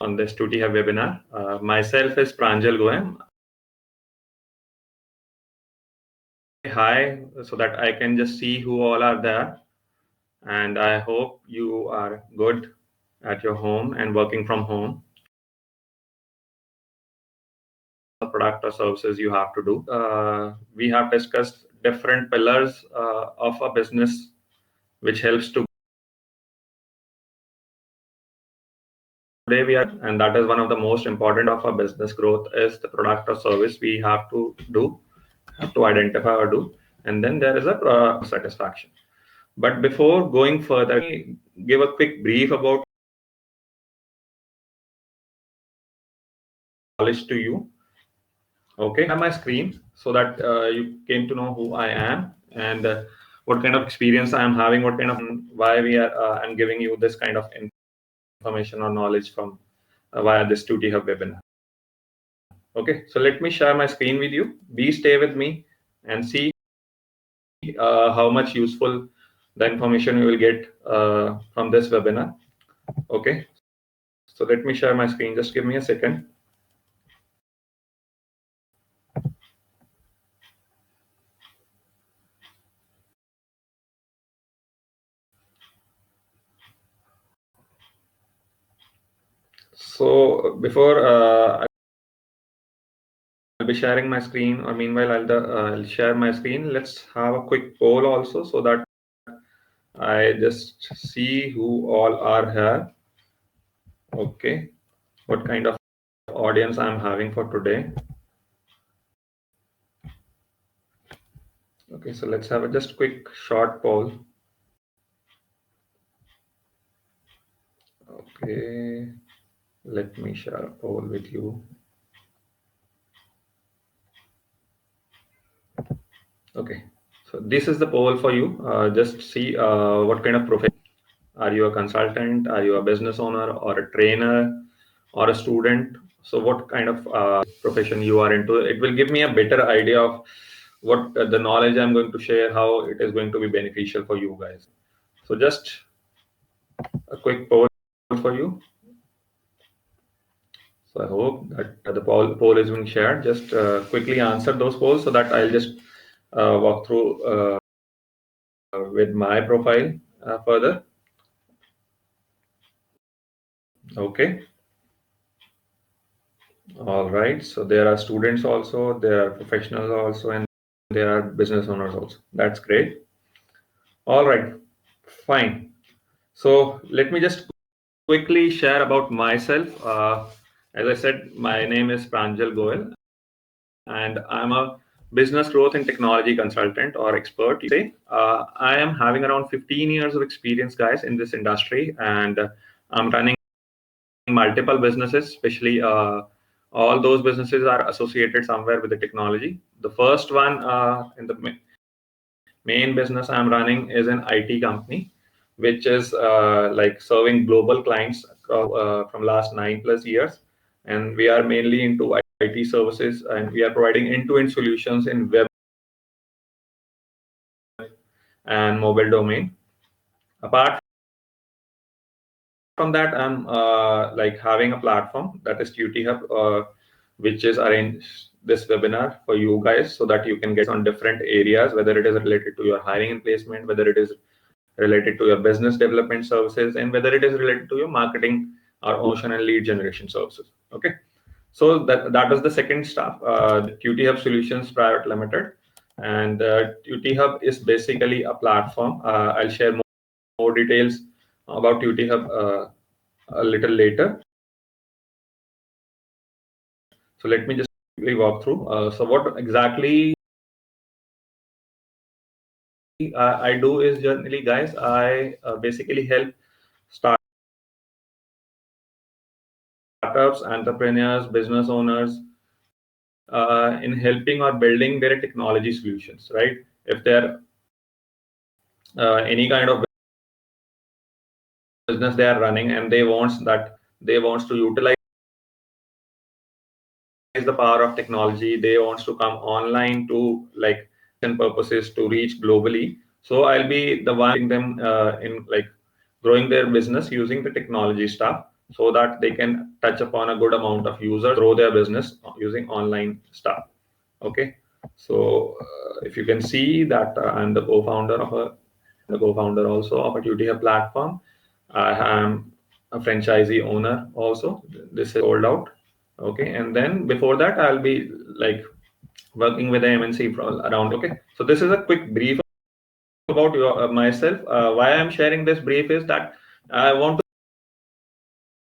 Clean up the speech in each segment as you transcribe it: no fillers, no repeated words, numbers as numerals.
on this 𝐀𝐿 webinar. Myself is 𝐀𝐁𝐎𝐔𝐓. Hi, so that I can just see who all are there, and I hope you are good at your home and working from home. Product or services you have to do. We have discussed different pillars of a business which helps to today we are, and that is one of the most important of our business growth is the product or service we have to do, have to identify or do, and then there is a satisfaction. But before going further, let me give a quick brief about knowledge to you. Okay, I have my screen so that you came to know who I am and what kind of experience I am having, what kind of why we are I'm giving you this kind of information or knowledge from via this 𝐀𝐿 webinar. Okay, so let me share my screen with you. Stay with me and see how much useful the information you will get from this webinar. Okay, so let me share my screen. Just give me a second. So before I'll be sharing my screen, or meanwhile I'll share my screen. Let's have a quick poll also so that I just see who all are here. Okay, what kind of audience I'm having for today. Okay, so let's have a just quick short poll. Okay, let me share a poll with you. Okay, so this is the poll for you. Just see what kind of profession. Are you a consultant? Are you a business owner or a trainer or a student? So what kind of profession you are into? It will give me a better idea of what the knowledge I'm going to share, how it is going to be beneficial for you guys. So just a quick poll for you. So I hope that the poll is being shared. Just quickly answer those polls so that I'll just walk through with my profile further. Okay. All right. So there are students also, there are professionals also, and there are business owners also. That's great. All right. Fine. So let me just quickly share about myself. As I said, my name is 𝐀𝐁𝐎𝐔𝐓, and I'm a business growth and technology consultant or expert, you say. I am having around 15 years of experience, guys, in this industry, and I'm running multiple businesses, especially all those businesses are associated somewhere with the technology. The first one in the main business I'm running is an IT company, which is like serving global clients from last 9+ years. And we are mainly into IT services, and we are providing end-to-end solutions in web and mobile domain. Apart from that, I'm like having a platform that is 𝐀𝐿, which is arranged this webinar for you guys so that you can get on different areas, whether it is related to your hiring and placement, whether it is related to your business development services, and whether it is related to your marketing or ocean and lead generation services. Okay, so that is the second stuff, the 𝐀𝐿 Solutions Private Limited, and 𝐀𝐿 is basically a platform. I'll share more details about 𝐀𝐿 a little later. So let me just quickly walk through. So what exactly I do is, generally, guys, I basically help startups, entrepreneurs, business owners in helping or building their technology solutions, right? If they're any kind of business they are running and they want to utilize the power of technology, they wants to come online to like purposes to reach globally. So I'll be the one them in like growing their business using the technology stuff. so that they can touch upon a good amount of users, grow their business using online stuff. Okay, so if you can see that I'm the co-founder also of a QT platform. I am a franchisee owner also. This is rolled out. Okay, and then before that I'll be like working with the MNC for around. Okay, so this is a quick brief about myself. Why I'm sharing this brief is that I want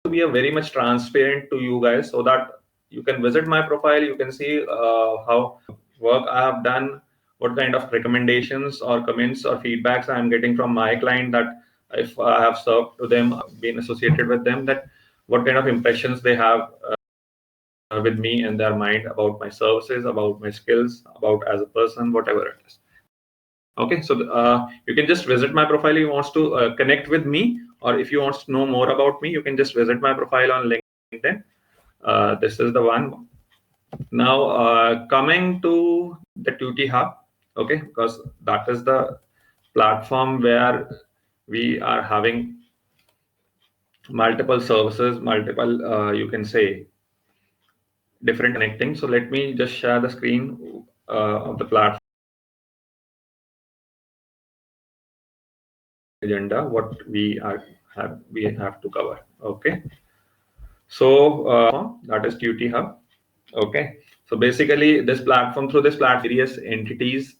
to be a very much transparent to you guys, so that you can visit my profile, you can see how work I have done, what kind of recommendations or comments or feedbacks I am getting from my client, that if I have served to them, been associated with them, that what kind of impressions they have with me in their mind about my services, about my skills, about as a person, whatever it is. Okay, so you can just visit my profile if you want to connect with me, or if you want to know more about me, you can just visit my profile on LinkedIn. This is the one. Now, coming to the QT Hub, okay, because that is the platform where we are having multiple services, multiple, you can say, different connecting. So let me just share the screen of the platform agenda, what we have to cover. Okay, so that is QT Hub. Okay, so basically this platform, through this platform, various entities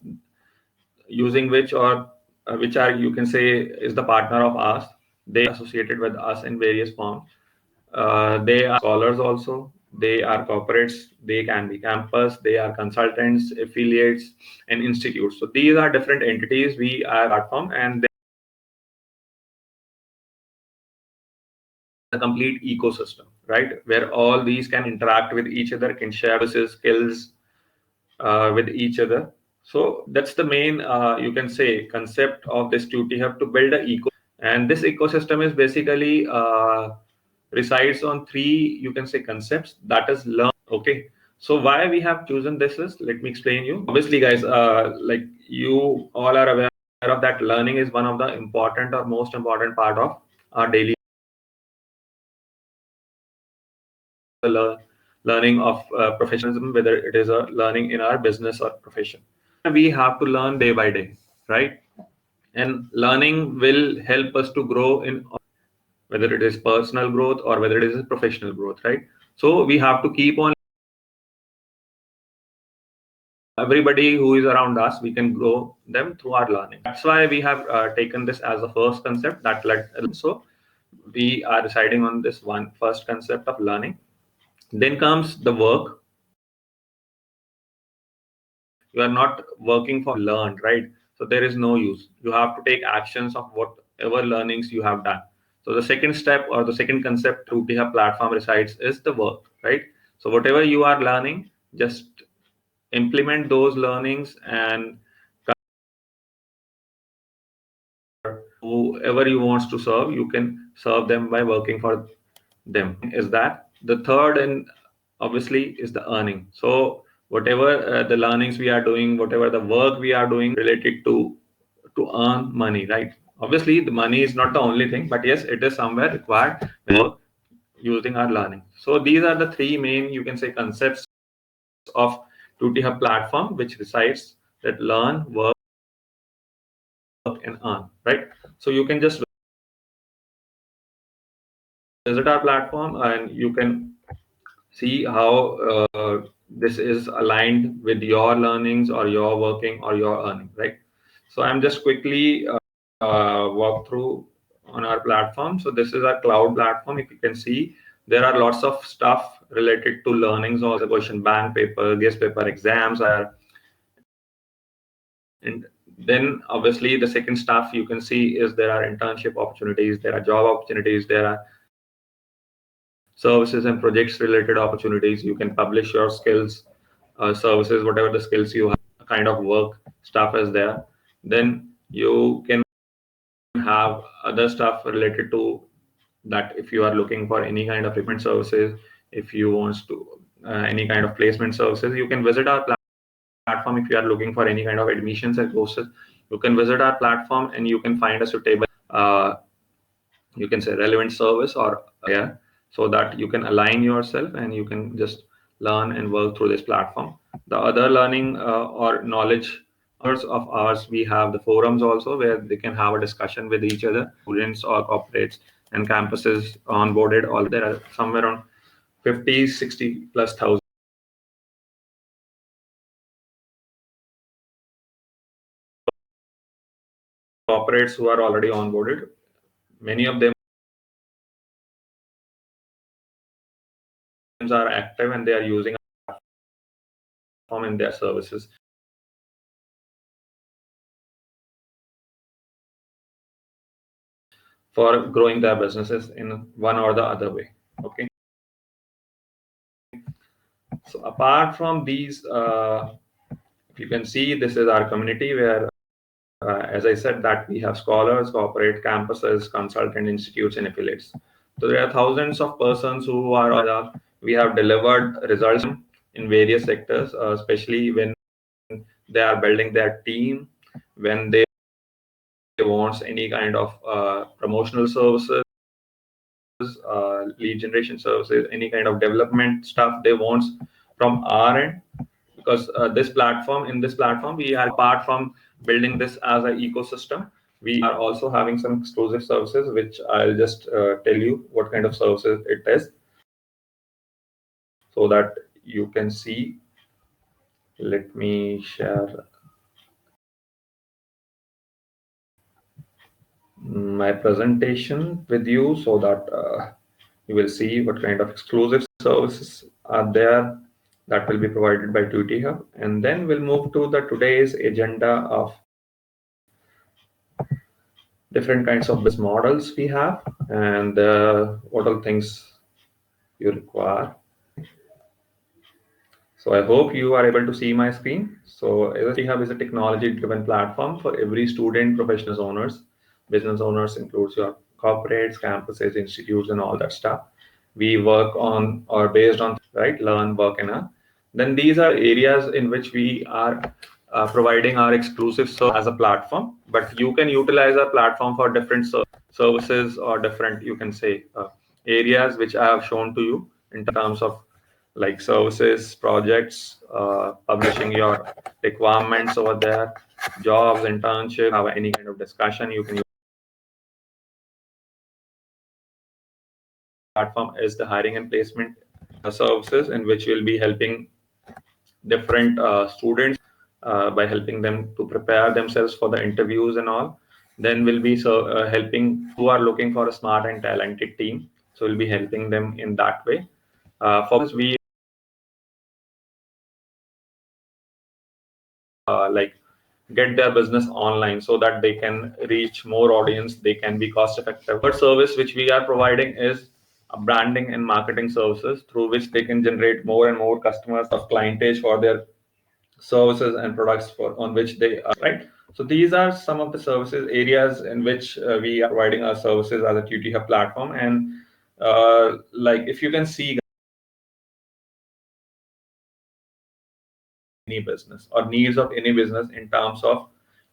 using which, or which are, you can say, is the partner of us. They are associated with us in various forms. They are scholars also, they are corporates, they can be campus, they are consultants, affiliates, and institutes. So these are different entities we are platform, and a complete ecosystem, right, where all these can interact with each other, can share services, skills with each other. So that's the main, you can say, concept of this QT Hub, to build a eco. And this ecosystem is basically resides on three, you can say, concepts. That is learn. Okay, so why we have chosen this is, let me explain you. Obviously, guys, like you all are aware of that, learning is one of the important or most important part of our daily learning of professionalism, whether it is a learning in our business or profession. We have to learn day by day, right? And learning will help us to grow in, whether it is personal growth or whether it is professional growth, right? So we have to keep on, everybody who is around us, we can grow them through our learning. That's why we have taken this as the first concept that led. So we are deciding on this one first concept of learning. Then comes the work. You are not working for learned, right? So there is no use. You have to take actions of whatever learnings you have done. So the second step, or the second concept to have platform resides, is the work, right? So whatever you are learning, just implement those learnings, and whoever you wants to serve, you can serve them by working for them. Is that the third? And obviously is the earning. So whatever the learnings we are doing, whatever the work we are doing, related to earn money, right? Obviously the money is not the only thing, but yes, it is somewhere required work using our learning. So these are the three main, you can say, concepts of QT Hub platform, which resides that learn, work, and earn, right? So you can just visit our platform and you can see how this is aligned with your learnings or your working or your earning, right? So I'm just quickly walk through on our platform. So this is our cloud platform. If you can see, there are lots of stuff related to learnings, or the question bank paper, guest paper, exams are. And then obviously the second stuff you can see is there are internship opportunities, there are job opportunities, there are services and projects related opportunities. You can publish your skills, services, whatever the skills you have, kind of work stuff is there. Then you can have other stuff related to that. If you are looking for any kind of recruitment services, if you want to any kind of placement services, you can visit our platform. If you are looking for any kind of admissions and courses, you can visit our platform and you can find a suitable, you can say, relevant service or yeah. so that you can align yourself and you can just learn and work through this platform. The other learning or knowledge of ours, we have the forums also where they can have a discussion with each other, students or corporates and campuses onboarded. All there are somewhere around 50, 60 plus thousand corporates who are already onboarded. Many of them are active and they are using our platform in their services for growing their businesses in one or the other way. Okay. So apart from these, if you can see, this is our community where, as I said, that we have scholars, corporate campuses, consultant institutes, and affiliates. So there are thousands of persons who are. We have delivered results in various sectors, especially when they are building their team, when they want any kind of promotional services, lead generation services, any kind of development stuff they want from our end. Because in this platform, we are, apart from building this as an ecosystem, we are also having some exclusive services, which I'll just tell you what kind of services it is, so that you can see. Let me share my presentation with you so that you will see what kind of exclusive services are there that will be provided by Tuity Hub. And then we'll move to the today's agenda of different kinds of business models we have and what all things you require. So I hope you are able to see my screen. So Tuity Hub is a technology-driven platform for every student, professionals, owners. Business owners includes your corporates, campuses, institutes, and all that stuff. We work on or based on, right, learn, work, and earn. Then these are areas in which we are providing our exclusive service as a platform. But you can utilize our platform for different services or different, you can say, areas which I have shown to you in terms of like services, projects, publishing your requirements over there, jobs, internship, have any kind of discussion. You can use platform is the hiring and placement services, in which will be helping different students by helping them to prepare themselves for the interviews and all. Then we'll be helping who are looking for a smart and talented team. So we'll be helping them in that way. For this, we like get their business online so that they can reach more audience, they can be cost effective. But service which we are providing is branding and marketing services through which they can generate more and more customers of clientage for their services and products for on which they are, right. So these are some of the services areas in which we are providing our services as a Tuity Hub platform. And like if you can see any business or needs of any business in terms of,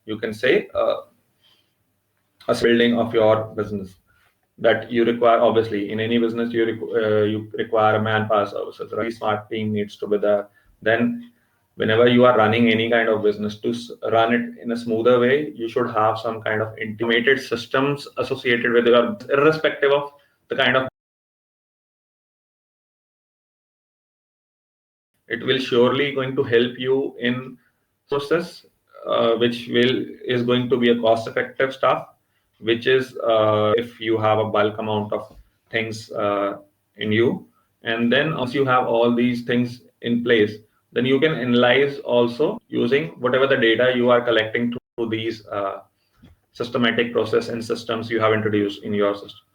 you can say, a building of your business that you require. Obviously in any business you require a manpower services, right? Smart team needs to be there. Then whenever you are running any kind of business, to run it in a smoother way, you should have some kind of integrated systems associated with your, irrespective of the kind of, it will surely going to help you in process which will is going to be a cost effective stuff, which is if you have a bulk amount of things in you. And then once you have all these things in place, then you can analyze also using whatever the data you are collecting through these systematic process and systems you have introduced in your system.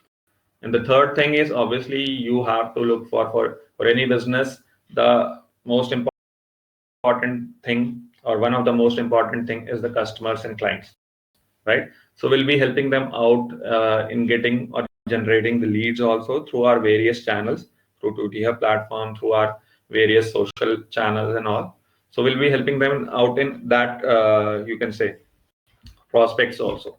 And the third thing is, obviously you have to look for any business, the most important thing or one of the most important thing is the customers and clients, right? So we'll be helping them out in getting or generating the leads also through our various channels, through Tuity Hub platform, through our various social channels and all. So we'll be helping them out in that, you can say, prospects also.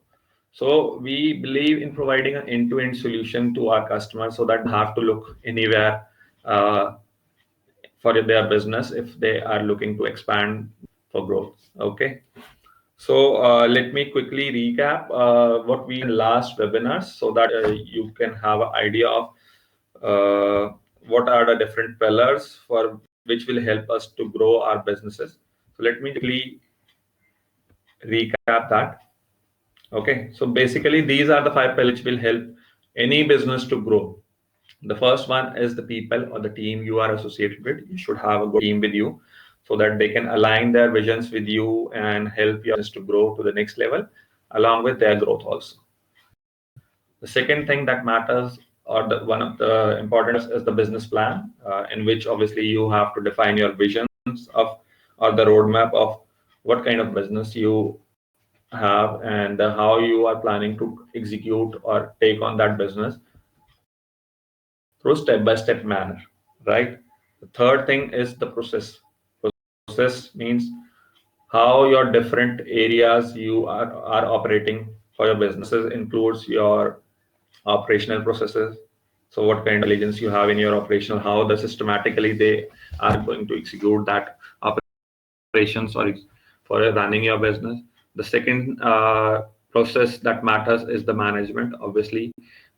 So we believe in providing an end-to-end solution to our customers so that they have to look anywhere for their business if they are looking to expand for growth. Okay. So let me quickly recap what we in last webinars so that you can have an idea of what are the different pillars for which will help us to grow our businesses. So let me quickly recap that. Okay, so basically these are the 5 pillars which will help any business to grow. The first one is the people or the team you are associated with. You should have a good team with you so that they can align their visions with you and help your business to grow to the next level along with their growth also. The second thing that matters or one of the important is the business plan, in which obviously you have to define your visions of or the roadmap of what kind of business you have and how you are planning to execute or take on that business through step-by-step manner, right? The third thing is the process. Process means how your different areas you are operating for your businesses includes your operational processes. So what kind of intelligence you have in your operational, how the systematically they are going to execute that operations or for running your business. The second process that matters is the management. Obviously,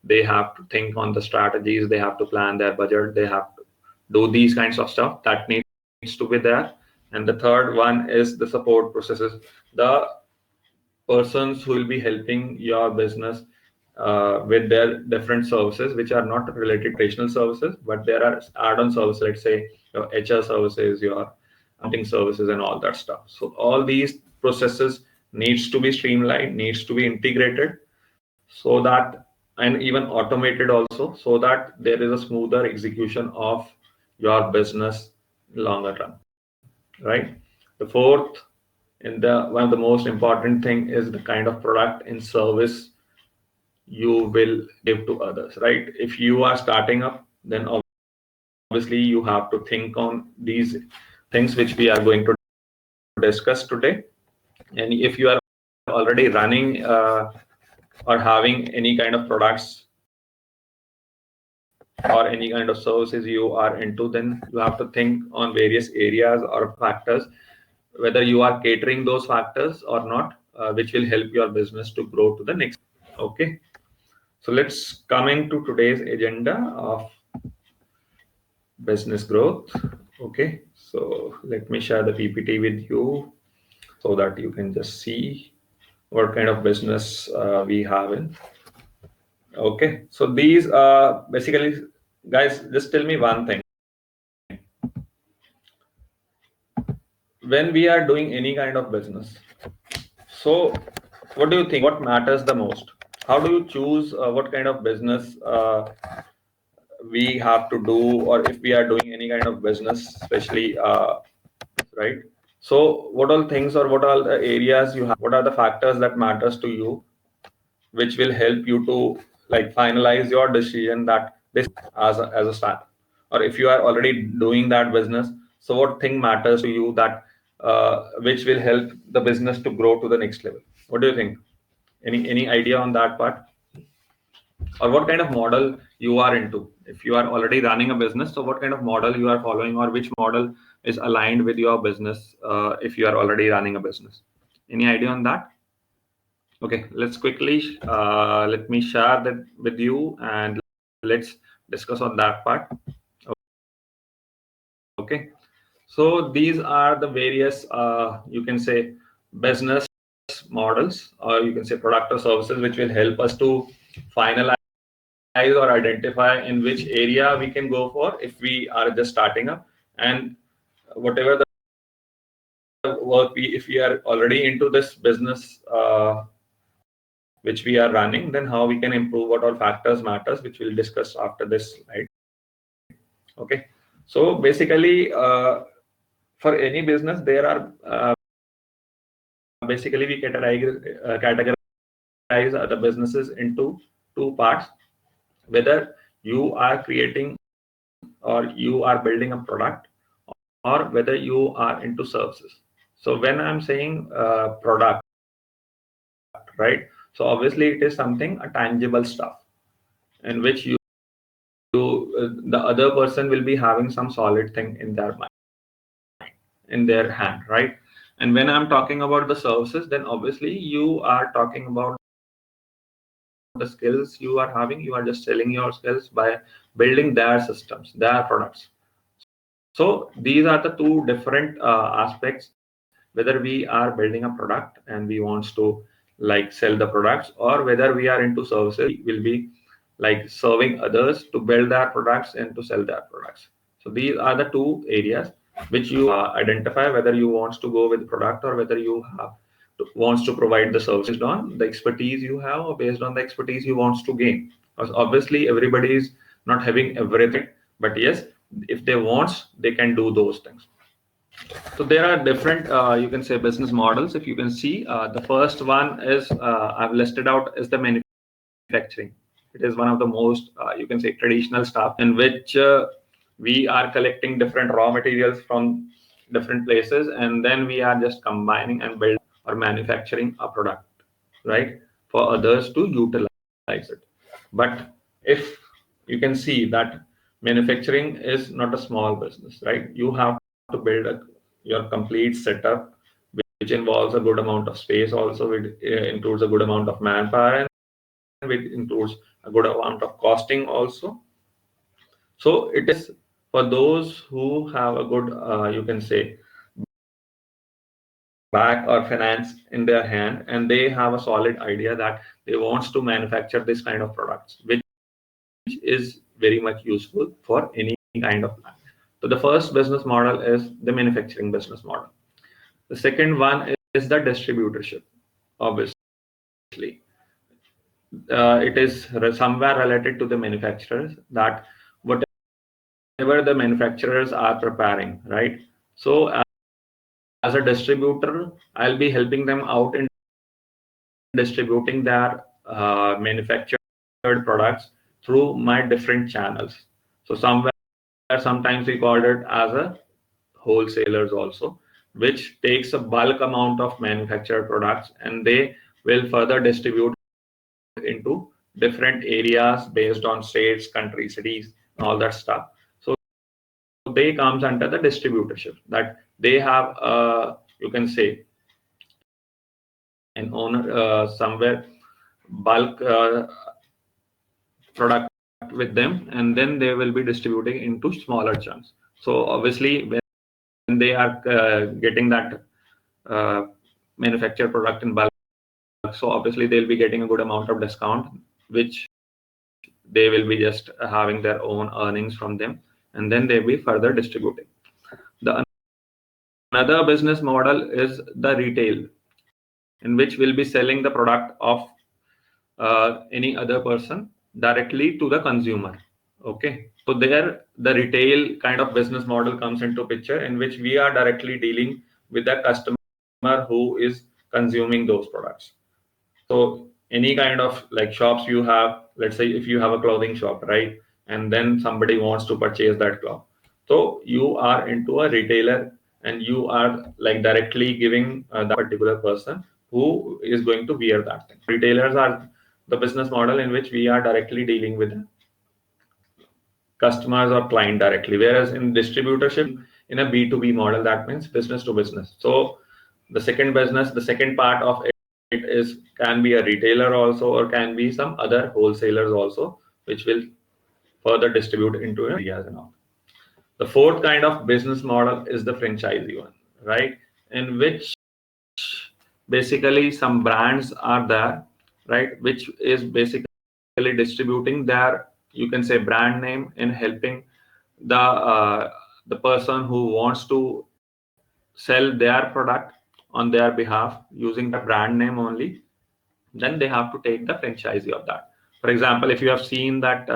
they have to think on the strategies, they have to plan their budget, they have to do these kinds of stuff that needs to be there. And the third one is the support processes. The persons who will be helping your business with their different services, which are not related to operational services, but there are add-on services, let's say your HR services, your accounting services, and all that stuff. So all these processes needs to be streamlined, needs to be integrated, so that and even automated also, so that there is a smoother execution of your business longer run, right? The fourth and the one of the most important thing is the kind of product and service you will give to others, right? If you are starting up, then obviously you have to think on these things which we are going to discuss today. And if you are already running or having any kind of products or any kind of services you are into, then you have to think on various areas or factors, whether you are catering those factors or not, which will help your business to grow to the next. Okay, so let's coming to today's agenda of business growth. Okay, so let me share the PPT with you so that you can just see what kind of business we have in. Okay, so these basically, guys, just tell me one thing. When we are doing any kind of business, so what do you think? What matters the most? How do you choose what kind of business we have to do, or if we are doing any kind of business, especially, right? So what all things or what are the areas you have? What are the factors that matters to you, which will help you to like finalize your decision that this as a start, or if you are already doing that business, so what thing matters to you that which will help the business to grow to the next level? What do you think? Any idea on that part? Or what kind of model you are into? If you are already running a business, so what kind of model you are following, or which model is aligned with your business if you are already running a business? Any idea on that? Okay, let's quickly let me share that with you and let's discuss on that part. Okay, so these are the various you can say business models, or you can say product or services, which will help us to finalize or identify in which area we can go for if we are just starting up, and whatever the work if we are already into this business which we are running, then how we can improve, what all factors matters, which we'll discuss after this slide. Okay, so basically for any business there are basically we categorize the businesses into two parts, whether you are creating or you are building a product, or whether you are into services. So when I'm saying product, right, So obviously it is something a tangible stuff in which the other person will be having some solid thing in their mind, in their hand, right? And when I'm talking about the services, then obviously you are talking about the skills you are having. You are just selling your skills by building their systems, their products. So these are the two different aspects, whether we are building a product and we want to like sell the products, or whether we are into services, we will be like serving others to build their products and to sell their products. So these are the two areas which you identify whether you want to go with product or whether you have wants to provide the services on the expertise you have or based on the expertise you wants to gain. Because obviously everybody is not having everything, but yes, if they want, they can do those things. So there are different, you can say, business models. If you can see, the first one is I've listed out is the manufacturing. It is one of the most, you can say, traditional stuff in which we are collecting different raw materials from different places, and then we are just combining and building or manufacturing a product, right, for others to utilize it. But if you can see that manufacturing is not a small business, right? You have to build your complete setup, which involves a good amount of space, also it includes a good amount of manpower, and it includes a good amount of costing also. So it is for those who have a good, you can say, back or finance in their hand, and they have a solid idea that they wants to manufacture this kind of products, which is very much useful for any kind of plan. So the first business model is the manufacturing business model. The second one is the distributorship. Obviously, it is somewhere related to the manufacturers, that whatever the manufacturers are preparing, right? So as a distributor, I'll be helping them out in distributing their manufactured products through my different channels. So sometimes we called it as a wholesalers also, which takes a bulk amount of manufactured products and they will further distribute into different areas based on states, countries, cities, and all that stuff. So they comes under the distributorship, that they have you can say an owner somewhere bulk product with them, and then they will be distributing into smaller chunks. So obviously when they are getting that uh, manufactured product in bulk, so obviously they'll be getting a good amount of discount, which they will be just having their own earnings from them, and then they'll be further distributing. The another business model is the retail, in which we'll be selling the product of any other person directly to the consumer. Okay, so there the retail kind of business model comes into picture, in which we are directly dealing with the customer who is consuming those products. So any kind of like shops you have, let's say if you have a clothing shop, right, and then somebody wants to purchase that cloth, so you are into a retailer and you are like directly giving that particular person who is going to wear that thing. Retailers are the business model in which we are directly dealing with customers or client directly, whereas in distributorship, in a B2B model, that means business to business. So the second business, the second part of it is can be a retailer also, or can be some other wholesalers also, which will further distribute into areas and all. The fourth kind of business model is the franchisee one, right, in which basically some brands are there, right, which is basically distributing their, you can say, brand name in helping the person who wants to sell their product on their behalf using the brand name only. Then they have to take the franchisee of that. For example, if you have seen that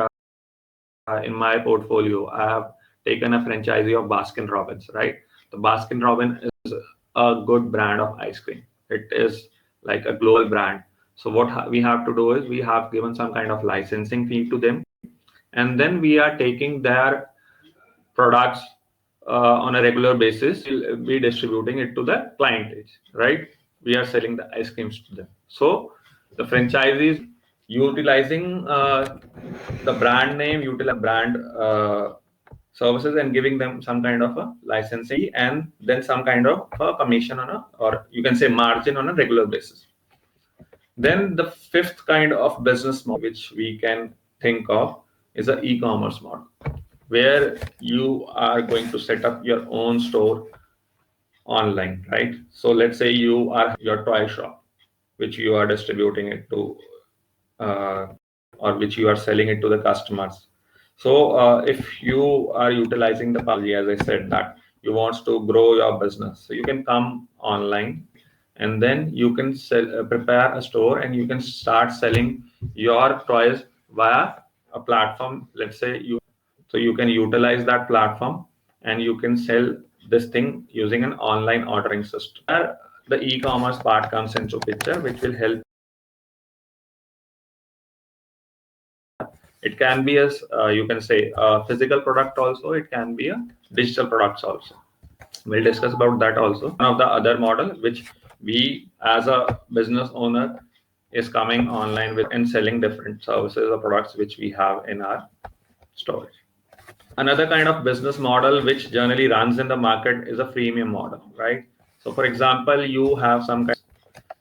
in my portfolio, I have taken a franchisee of Baskin Robbins, right? The Baskin Robbins is a good brand of ice cream. It is like a global brand. So what we have to do is we have given some kind of licensing fee to them, and then we are taking their products on a regular basis. We'll be distributing it to the client, right? We are selling the ice creams to them. So the franchisees utilizing the brand name, utilize brand services, and giving them some kind of a licensing, and then some kind of a commission on a, or you can say margin on a regular basis. Then the fifth kind of business model which we can think of is an e-commerce model, where you are going to set up your own store online, right? So let's say you are your toy shop, which you are distributing it to, or which you are selling it to the customers. So if you are utilizing the policy, as I said, that you want to grow your business, so you can come online, and then you can prepare a store, and you can start selling your toys via a platform. Let's say you can utilize that platform, and you can sell this thing using an online ordering system. The e-commerce part comes into picture, which will help. It can be as you can say a physical product also. It can be a digital products also. We'll discuss about that also. One of the other model which we as a business owner is coming online with and selling different services or products which we have in our storage. Another kind of business model which generally runs in the market is a freemium model, right? So for example, you have some kind,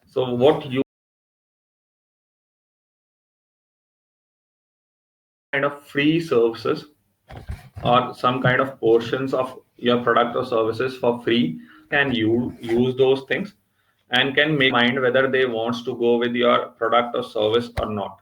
so what you kind of free services or some kind of portions of your product or services for free, can you use those things and can make mind whether they wants to go with your product or service or not.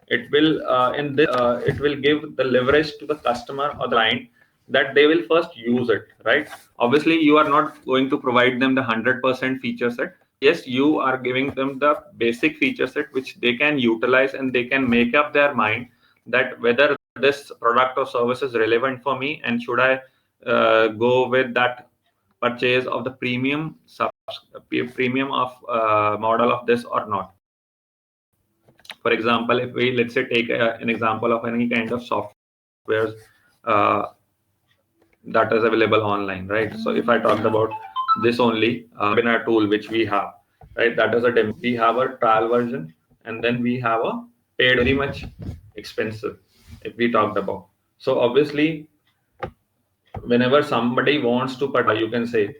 It will in this it will give the leverage to the customer or the client that they will first use it, right? Obviously you are not going to provide them the 100% feature set. Yes, you are giving them the basic feature set which they can utilize, and they can make up their mind that whether this product or service is relevant for me, and should I go with that purchase of the premium of model of this or not. For example, if we, let's say, take an example of any kind of software uh, that is available online, right? So if I talked about this only webinar tool which we have, right, that is a demo. We have a trial version, and then we have a paid, very much expensive if we talked about. So obviously whenever somebody wants to you can say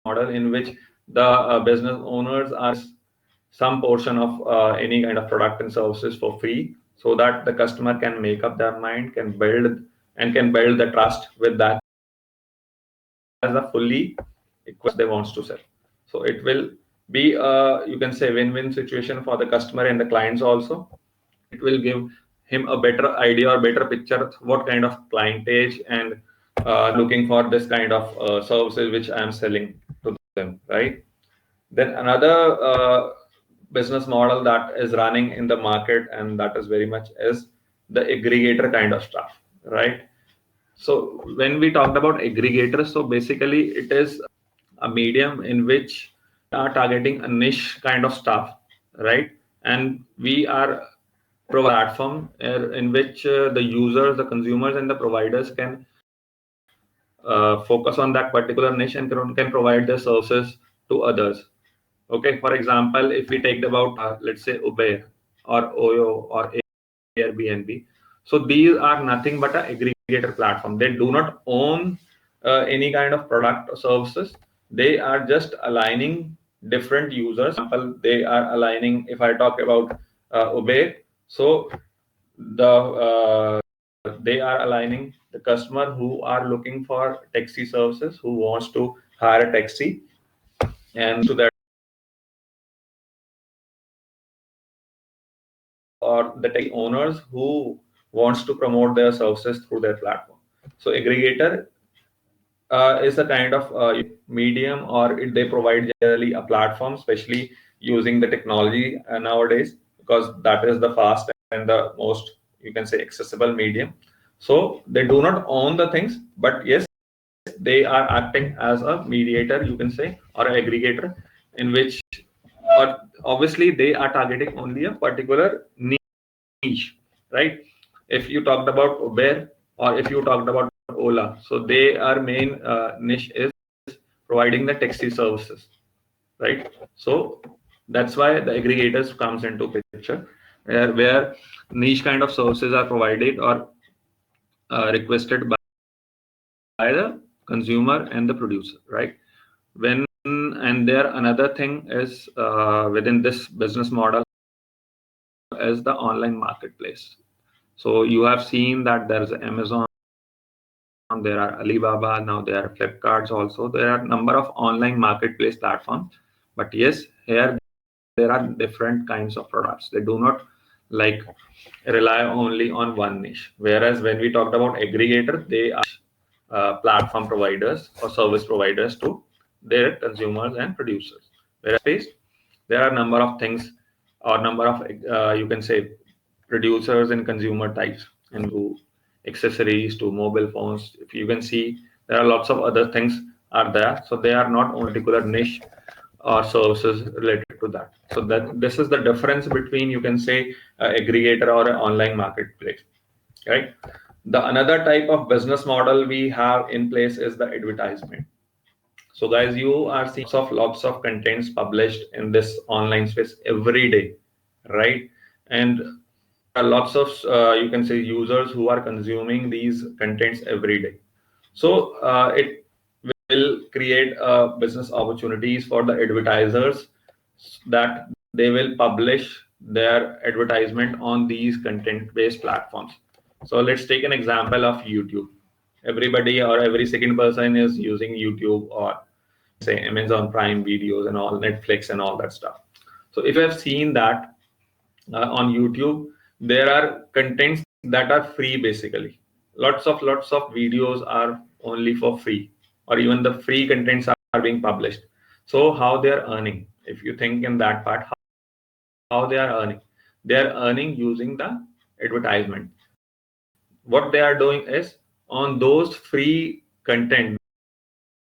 model in which the business owners are some portion of any kind of product and services for free, so that the customer can make up their mind, can build the trust with that as a fully request they wants to sell. So it will be you can say win-win situation for the customer and the clients also. It will give him a better idea or better picture of what kind of clientage and looking for this kind of services which I am selling to them, right? Then another business model that is running in the market, and that is very much is the aggregator kind of stuff, right? So when we talked about aggregators, so basically it is a medium in which we are targeting a niche kind of stuff, right? And we are platform in which the users, the consumers, and the providers can focus on that particular niche and can provide their services to others. Okay, for example, if we take about let's say Uber or Oyo or Airbnb, so these are nothing but an aggregator platform. They do not own any kind of product or services. They are just aligning different users. For example, they are aligning, if I talk about Uber, so they are aligning the customer who are looking for taxi services, who wants to hire a taxi, and to that, or the taxi owners who wants to promote their services through their platform. So aggregator is a kind of medium, or they provide generally a platform, especially using the technology nowadays, because that is the fast and the most, you can say, accessible medium. So they do not own the things, but yes, they are acting as a mediator, you can say, or an aggregator, in which, or obviously they are targeting only a particular niche, right? If you talked about Uber, or if you talked about Ola, so their main niche is providing the taxi services. right? So that's why the aggregators comes into picture, where niche kind of services are provided or requested by the consumer and the producer, right? When and there another thing is within this business model is the online marketplace. So you have seen that there is Amazon, there are Alibaba, now there are Flipkarts also. There are number of online marketplace platforms. But yes, here there are different kinds of products. They do not like rely only on one niche. Whereas when we talked about aggregator, they are platform providers or service providers to their consumers and producers. Whereas space, there are number of things or number of you can say producers and consumer types, and to accessories to mobile phones. If you can see, there are lots of other things are there. So they are not only particular niche or services related to that. So that this is the difference between, you can say, aggregator or an online marketplace, right? The another type of business model we have in place is the advertisement. So guys, you are seeing lots of contents published in this online space every day, right? And lots of you can say users who are consuming these contents every day. So it will create business opportunities for the advertisers, that they will publish their advertisement on these content based platforms. So let's take an example of YouTube. Everybody or every second person is using YouTube, or say Amazon Prime videos and all, Netflix and all that stuff. So if you have seen that on YouTube, there are contents that are free basically. Lots of videos are only for free, or even the free contents are being published. So how they are earning? If you think in that part, how they are earning? They are earning using the advertisement. What they are doing is, on those free content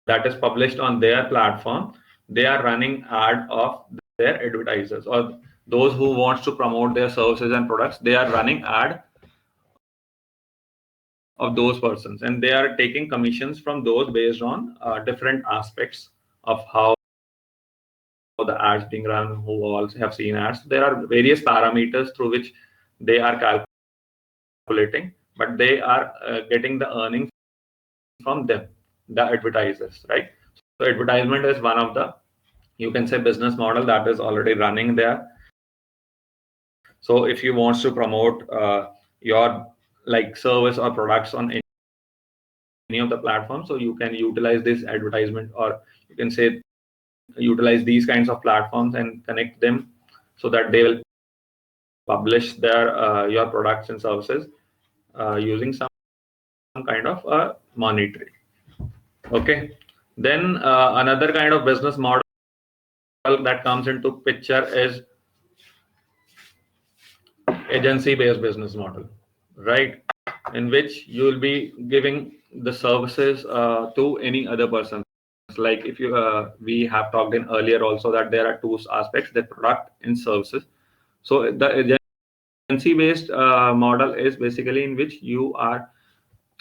that is published on their platform, they are running ad of their advertisers, or those who wants to promote their services and products. They are running ad of those persons, and they are taking commissions from those based on different aspects of how the ads being run, who all have seen ads. There are various parameters through which they are calculating, but they are getting the earnings from them, the advertisers, right? So advertisement is one of the, you can say, business model that is already running there. So if you want to promote your like service or products on any of the platforms, so you can utilize this advertisement, or you can say utilize these kinds of platforms and connect them, so that they will publish their your products and services using some kind of monetary. Okay. Then another kind of business model that comes into picture is agency based business model, right? In which you will be giving the services to any other person. Like if you we have talked in earlier also that there are two aspects, the product and services. So the agency based model is basically in which you are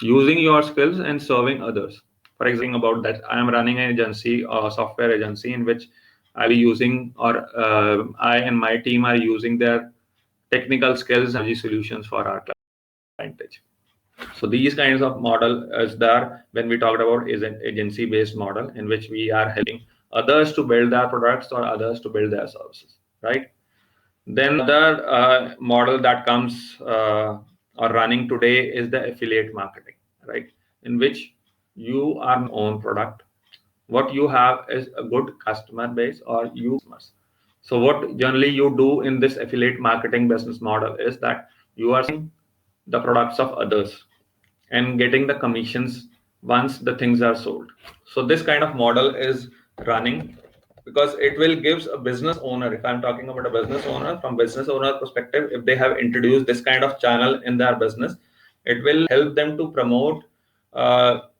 using your skills and serving others. For example, about that, I am running an agency or software agency in which I'll be using, or I and my team are using their technical skills and solutions for our clientage. So these kinds of model is there when we talked about is an agency based model, in which we are helping others to build their products or others to build their services, right? Then the model that comes or running today is the affiliate marketing, right? In which you are your own product. What you have is a good customer base, or you customers. So what generally you do in this affiliate marketing business model is that you are selling the products of others and getting the commissions once the things are sold. So this kind of model is running because it will gives a business owner, if I'm talking about a business owner, from business owner perspective, if they have introduced this kind of channel in their business, it will help them to promote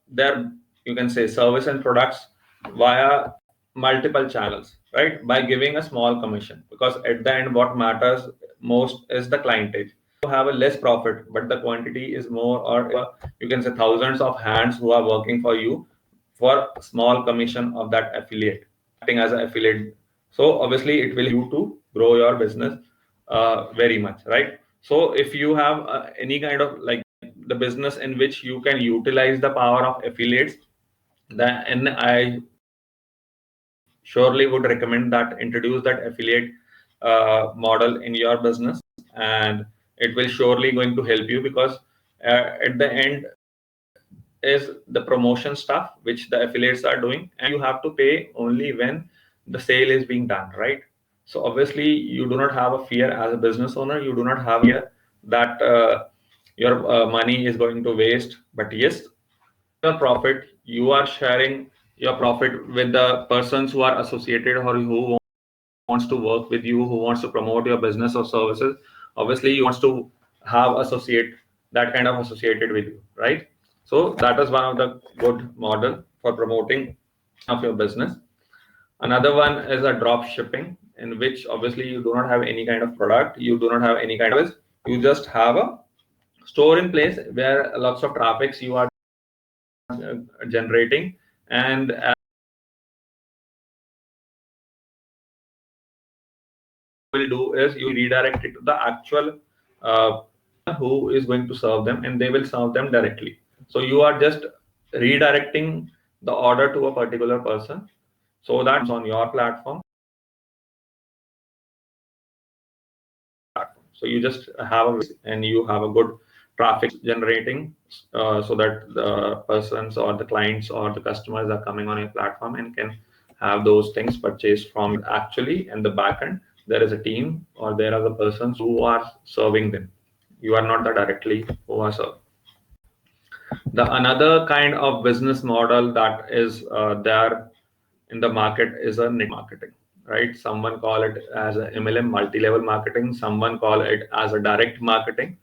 their, you can say, service and products via multiple channels, right? By giving a small commission, because at the end what matters most is the clientage. You have a less profit, but the quantity is more, or you can say thousands of hands who are working for you for small commission of that affiliate, acting as an affiliate So obviously it will you to grow your business very much, right? So if you have any kind of like the business in which you can utilize the power of affiliates, then I surely would recommend that introduce that affiliate model in your business, and it will surely going to help you, because at the end is the promotion stuff which the affiliates are doing, and you have to pay only when the sale is being done, right? So obviously you do not have a fear as a business owner, you do not have a fear that your money is going to waste. But yes, your profit, you are sharing your profit with the persons who are associated or who wants to work with you, who wants to promote your business or services. Obviously you wants to have associate that kind of associated with you, right? So that is one of the good model for promoting of your business. Another one is a drop shipping, in which obviously you do not have any kind of product, you do not have any kind of, you just have a store in place where lots of traffics you are generating, and will do is you redirect it to the actual uh, who is going to serve them, and they will serve them directly. So you are just redirecting the order to a particular person, so that's on your platform. So you just have a, and you have a good traffic generating, so that the persons or the clients or the customers are coming on your platform and can have those things purchased from actually. In the back end there is a team, or there are the persons who are serving them, you are not the directly who are serving. The another kind of business model that is there in the market is a network marketing, right? Someone call it as a MLM, multi-level marketing. Someone call it as a direct marketing.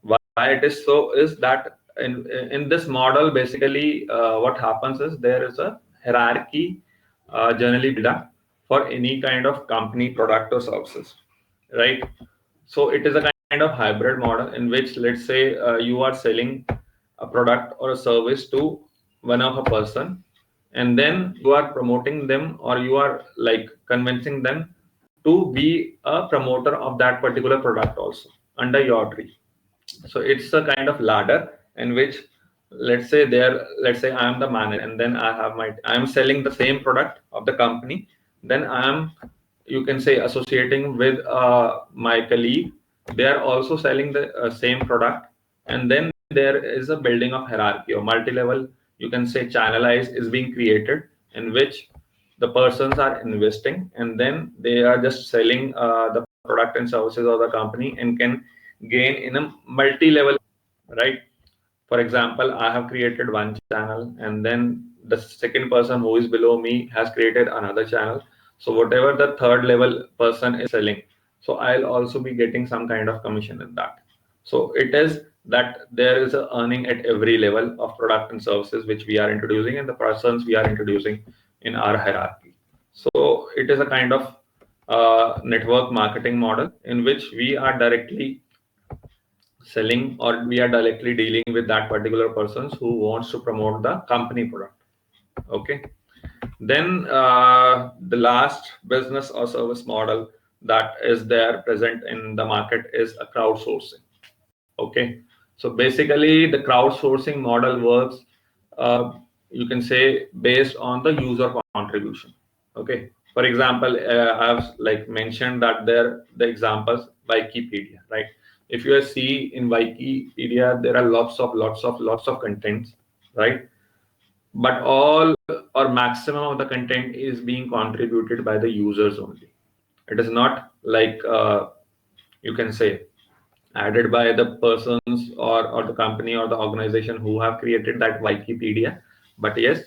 Why it is so is that in this model, basically, what happens is there is a hierarchy generally built up for any kind of company, product, or services, right? So it is a kind of hybrid model in which, let's say, you are selling a product or a service to one of a person, and then you are promoting them, or you are like convincing them to be a promoter of that particular product also under your tree. So it's a kind of ladder in which, let's say I am the manager, and then I am selling the same product of the company. Then I am, you can say, associating with my colleague, they are also selling the same product. And then there is a building of hierarchy or multi-level, you can say, channelized is being created, in which the persons are investing, and then they are just selling the product and services of the company, and can gain in a multi-level, right? For example, I have created one channel, and then the second person who is below me has created another channel. So whatever the third level person is selling, so I'll also be getting some kind of commission in that. So it is that there is a earning at every level of product and services which we are introducing, and the persons we are introducing in our hierarchy. So it is a kind of network marketing model in which we are directly selling, or we are directly dealing with that particular persons who wants to promote the company product. Okay. Then the last business or service model that is there present in the market is a crowdsourcing. Okay. So basically the crowdsourcing model works, uh, you can say, based on the user contribution. Okay. For example, I've like mentioned that there the examples Wikipedia, right? If you see in Wikipedia, there are lots of contents, right? But all or maximum of the content is being contributed by the users only. It is not like you can say added by the persons, or the company or the organization who have created that Wikipedia. But yes,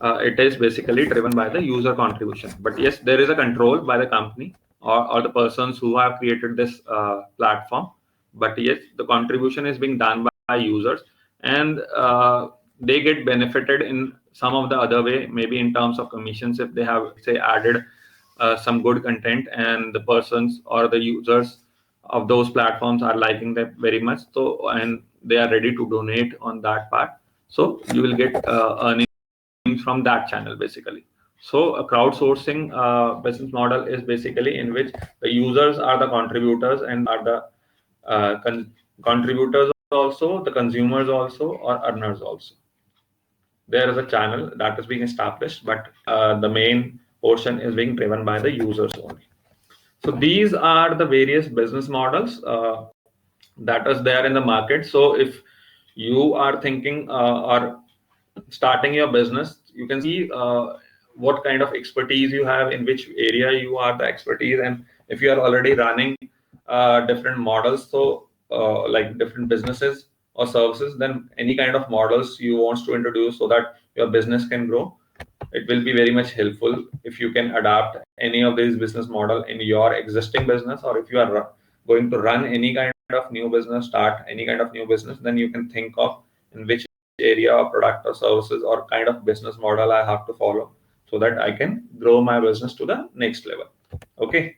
it is basically driven by the user contribution. But yes, there is a control by the company, or the persons who have created this platform. But yes, the contribution is being done by users, and they get benefited in some of the other way, maybe in terms of commissions if they have, say, added some good content, and the persons or the users of those platforms are liking that very much, so, and they are ready to donate on that part. So you will get earnings from that channel basically. So a crowdsourcing business model is basically in which the users are the contributors and are the contributors also, the consumers also, or earners also. There is a channel that is being established, but the main portion is being driven by the users only. So these are the various business models that is there in the market. So if you are thinking or starting your business, you can see what kind of expertise you have, in which area you are the expertise, and if you are already running different models, so like different businesses or services, then any kind of models you want to introduce so that your business can grow, it will be very much helpful if you can adapt any of these business model in your existing business, or if you are going to run any kind of new business, start any kind of new business, then you can think of in which area or product or services or kind of business model I have to follow so that I can grow my business to the next level. Okay.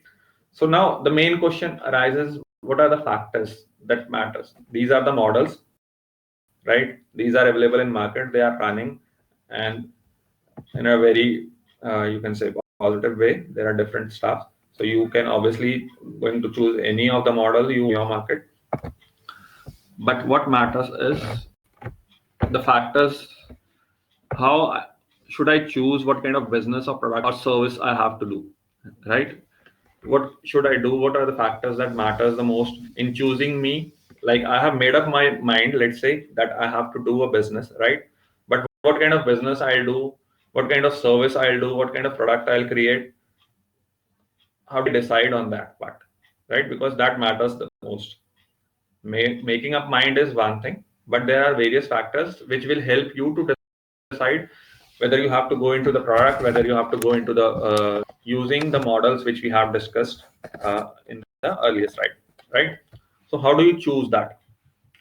So now the main question arises, what are the factors that matters? These are the models, right? These are available in market, they are running, and in a very you can say positive way, there are different stuff. So you can obviously going to choose any of the model you your market. But what matters is the factors, how should I choose what kind of business or product or service I have to do, right? What should I do? What are the factors that matters the most in choosing me? Like I have made up my mind, let's say that I have to do a business, right? But what kind of business I'll do, what kind of service I'll do, what kind of product I'll create, how to decide on that part, right? Because that matters the most. Making up mind is one thing, but there are various factors which will help you to decide whether you have to go into the product, whether you have to go into the using the models which we have discussed in the earlier slide, right? So how do you choose that?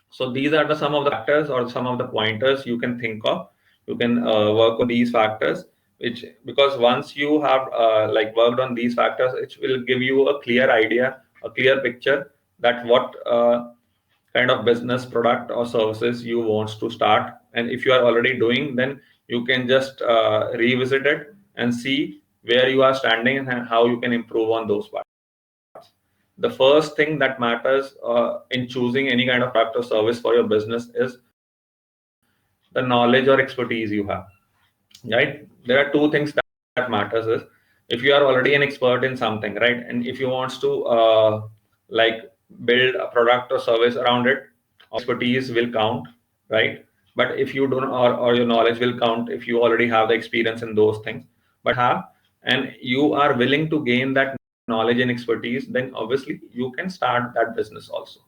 So these are the some of the factors or some of the pointers you can think of. You can work on these factors, which because once you have like worked on these factors, it will give you a clear idea, a clear picture that what kind of business, product, or services you want to start. And if you are already doing, then you can just revisit it and see where you are standing and how you can improve on those parts. The first thing that matters in choosing any kind of product or service for your business is the knowledge or expertise you have, right? There are two things that matters is if you are already an expert in something, right? And if you want to like build a product or service around it, expertise will count, right? But if you don't, or your knowledge will count if you already have the experience in those things, but have, and you are willing to gain that knowledge and expertise, then obviously you can start that business also.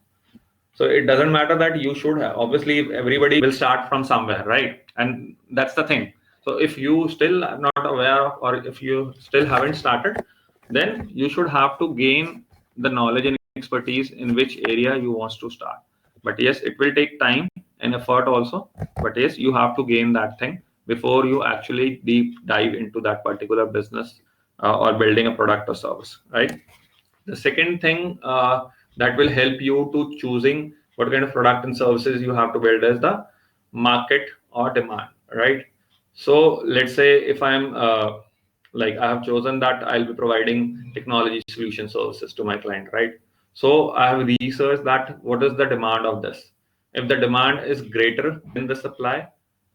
So it doesn't matter that you should have, obviously everybody will start from somewhere, right? And that's the thing. So if you still are not aware of, or if you still haven't started, then you should have to gain the knowledge and expertise in which area you want to start. But yes, it will take time and effort also, but yes, you have to gain that thing before you actually deep dive into that particular business or building a product or service, right? The second thing that will help you to choosing what kind of product and services you have to build is the market or demand, right? So let's say if I'm like I have chosen that I'll be providing technology solution services to my client, right? So I have researched that what is the demand of this. If the demand is greater than the supply,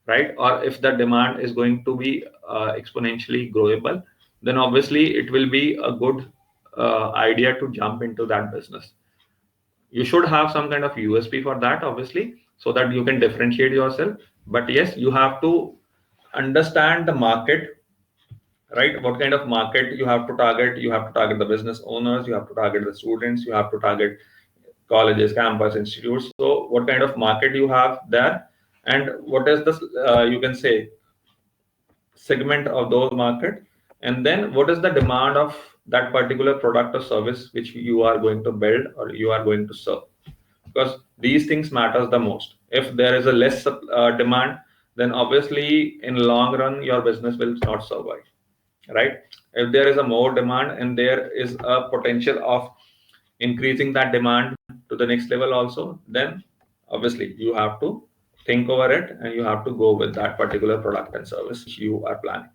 right, or if the demand is going to be exponentially growable, then obviously it will be a good idea to jump into that business. You should have some kind of USP for that, obviously, so that you can differentiate yourself. But yes, you have to understand the market, right? What kind of market you have to target? You have to target the business owners, you have to target the students, you have to target colleges, campus, institutes. So what kind of market you have there, and what is the you can say segment of those market, and then what is the demand of that particular product or service which you are going to build or you are going to serve, because these things matters the most. If there is a less demand, then obviously in long run your business will not survive, right? If there is a more demand and there is a potential of increasing that demand to the next level also, then obviously you have to think over it and you have to go with that particular product and service which you are planning.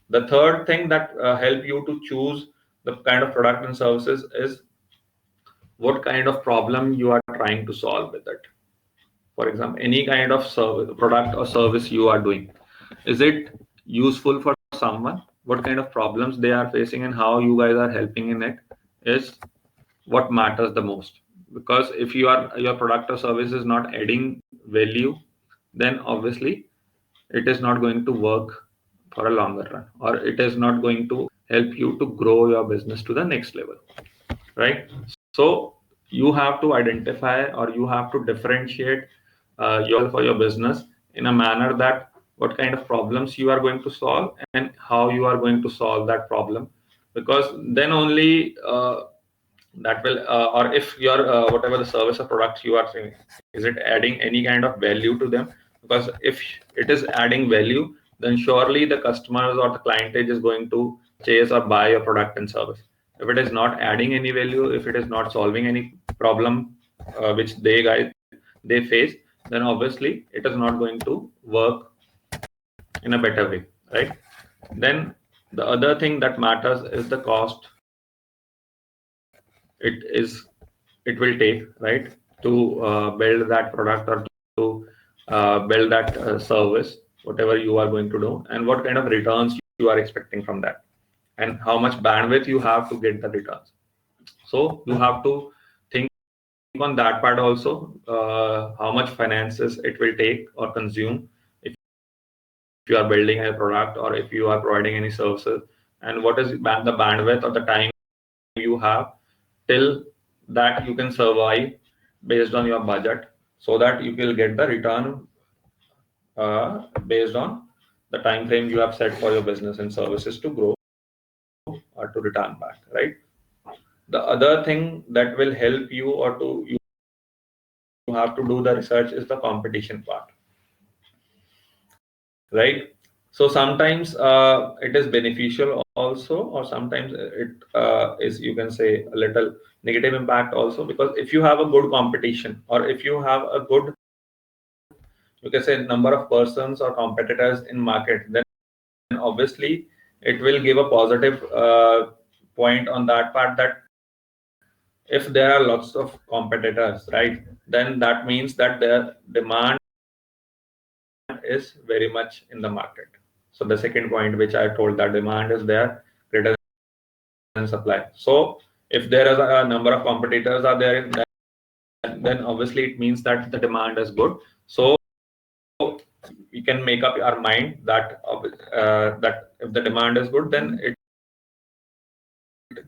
The third thing that help you to choose the kind of product and services is what kind of problem you are trying to solve with it. For example, any kind of product or service you are doing, is it useful for someone? What kind of problems they are facing and how you guys are helping in it is what matters the most. Because if your product or service is not adding value, then obviously it is not going to work for a longer run, or it is not going to help you to grow your business to the next level, right? So you have to identify, or you have to differentiate yourself for your business in a manner that what kind of problems you are going to solve and how you are going to solve that problem, because then only that will or if your whatever the service or products you are saying, is it adding any kind of value to them? Because if it is adding value, then surely the customers or the clientage is going to chase or buy your product and service. If it is not adding any value, if it is not solving any problem which they face, then obviously it is not going to work in a better way, right? Then the other thing that matters is the cost it is it will take, right, to build that product or to build that service, whatever you are going to do, and what kind of returns you are expecting from that, and how much bandwidth you have to get the returns. So you have to think on that part also, how much finances it will take or consume if you are building a product or if you are providing any services, and what is the bandwidth or the time you have till that you can survive based on your budget, so that you will get the return based on the time frame you have set for your business and services to grow or to return back, right? The other thing that will help you, or to you have to do the research, is the competition part, right? So sometimes it is beneficial also, or sometimes it is, you can say, a little negative impact also, because if you have a good competition, or if you have a good, you can say, number of persons or competitors in market, then obviously it will give a positive point on that part, that if there are lots of competitors, right, then that means that their demand is very much in the market. So the second point which I told, that demand is there greater than supply. So if there is a number of competitors are there, then obviously it means that the demand is good. So we can make up our mind that that if the demand is good, then it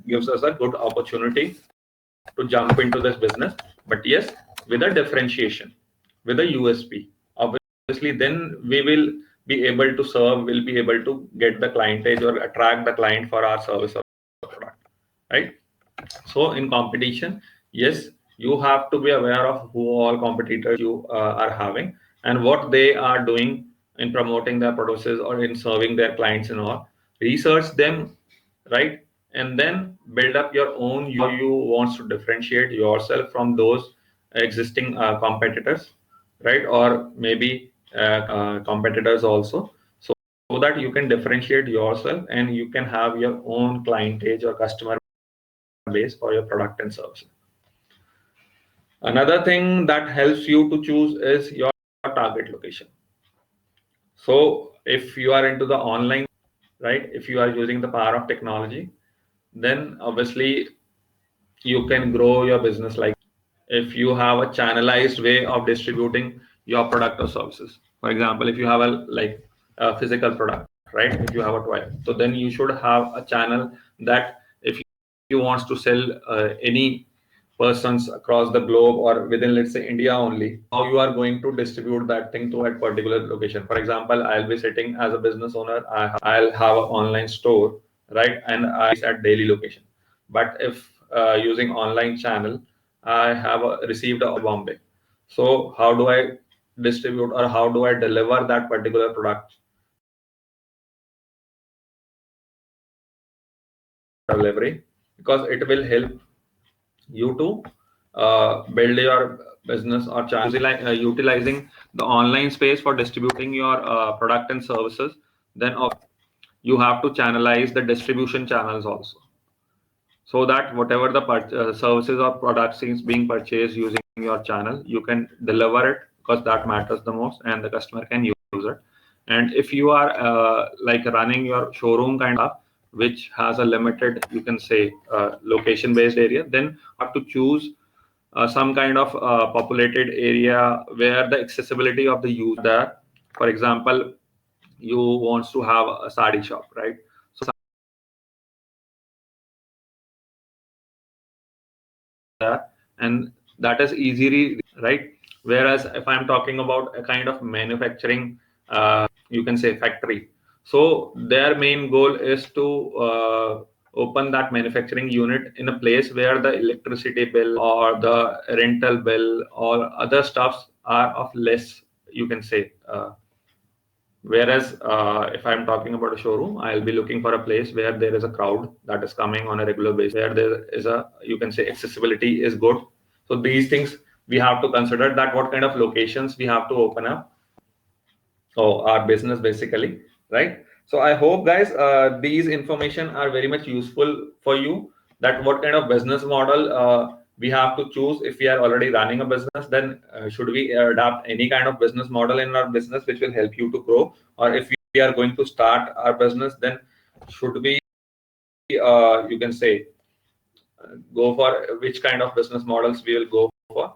gives us a good opportunity to jump into this business. But yes, with a differentiation, with a USP, obviously then we will be able to serve, will be able to get the clientage or attract the client for our service or product, right? So in competition, yes, you have to be aware of who all competitors you are having, and what they are doing in promoting their products or in serving their clients and all. Research them, right? And then build up your own, you want to differentiate yourself from those existing competitors, right? Or maybe competitors also, so that you can differentiate yourself and you can have your own clientage or customer base for your product and services. Another thing that helps you to choose is your target location. So if you are into the online, right, if you are using the power of technology, then obviously you can grow your business. Like if you have a channelized way of distributing your product or services. For example, if you have a physical product, right, if you have a toy, so then you should have a channel that if you want to sell any persons across the globe or within, let's say, India only, how you are going to distribute that thing to a particular location. For example, I'll be sitting as a business owner, I'll have an online store, right, and I at daily location. But if using online channel, I have received a Bombay. So how do I distribute, or how do I deliver that particular product delivery? Because it will help you to build your business or utilizing the online space for distributing your product and services. Then you have to channelize the distribution channels also, so that whatever the services or products is being purchased using your channel, you can deliver it, because that matters the most, and the customer can use it. And if you are like running your showroom kind of, which has a limited, you can say, location based area, then you have to choose some kind of populated area where the accessibility of the user there. For example, you wants to have a sari shop, right? So that, and that is easily, right? Whereas if I'm talking about a kind of manufacturing, you can say factory, so their main goal is to open that manufacturing unit in a place where the electricity bill or the rental bill or other stuffs are of less, you can say, whereas if I'm talking about a showroom, I'll be looking for a place where there is a crowd that is coming on a regular basis, where there is a, you can say, accessibility is good. So these things we have to consider, that what kind of locations we have to open up our business basically, right? So I hope guys these information are very much useful for you, that what kind of business model we have to choose. If we are already running a business, then should we adapt any kind of business model in our business which will help you to grow, or if we are going to start our business, then should we you can say go for which kind of business models we will go for.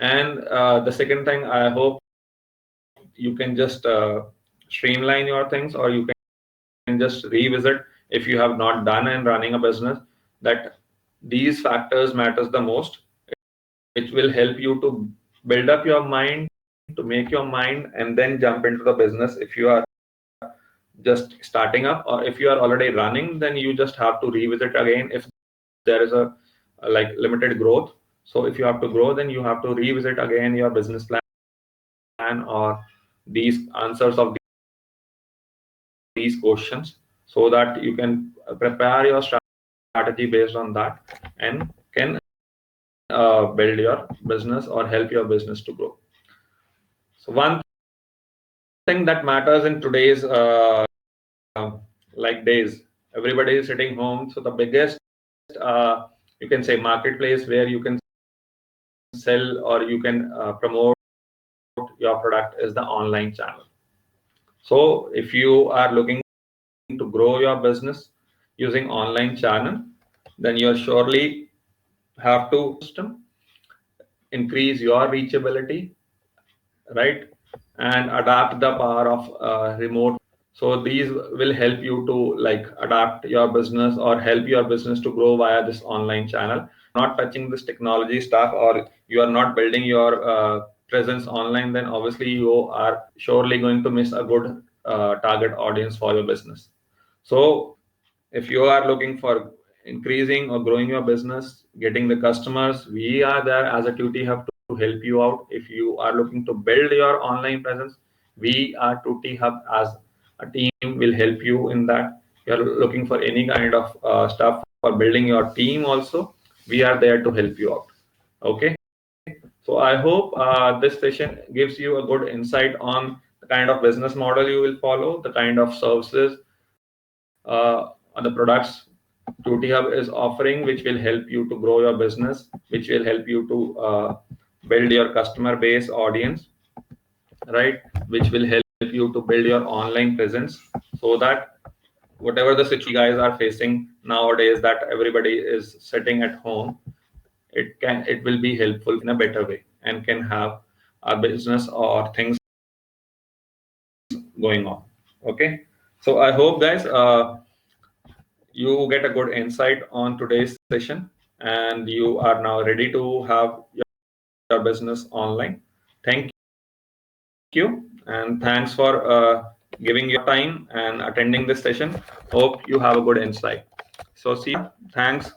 And the second thing, I hope you can just streamline your things, or you can just revisit if you have not done and running a business, that these factors matters the most. It will help you to build up your mind, to make your mind, and then jump into the business. If you are just starting up, or if you are already running, then you just have to revisit again if there is a like limited growth. So if you have to grow, then you have to revisit again your business plan or these answers of these questions, so that you can prepare your strategy based on that, and can build your business or help your business to grow. So one thing that matters in today's like days, everybody is sitting home, so the biggest you can say marketplace where you can sell or you can promote your product is the online channel. So if you are looking to grow your business using online channel, then you surely have to increase your reachability, right, and adapt the power of remote. So these will help you to like adapt your business or help your business to grow via this online channel. Not touching this technology stuff, or you are not building your presence online, then obviously you are surely going to miss a good target audience for your business. So if you are looking for increasing or growing your business, getting the customers, we are there as a Tutti Hub to help you out. If you are looking to build your online presence, we are Tutti Hub as a team will help you in that. If you are looking for any kind of stuff for building your team also, we are there to help you out. Okay. So I hope this session gives you a good insight on the kind of business model you will follow, the kind of services on the products Tutti Hub is offering, which will help you to grow your business, which will help you to build your customer base audience, right? Which will help you to build your online presence, so that whatever the situation you guys are facing nowadays, that everybody is sitting at home, it will be helpful in a better way and can have a business or things going on. Okay. So I hope guys you get a good insight on today's session, and you are now ready to have your business online. Thank you, and thanks for giving your time and attending this session. Hope you have a good insight. So see you. Thanks.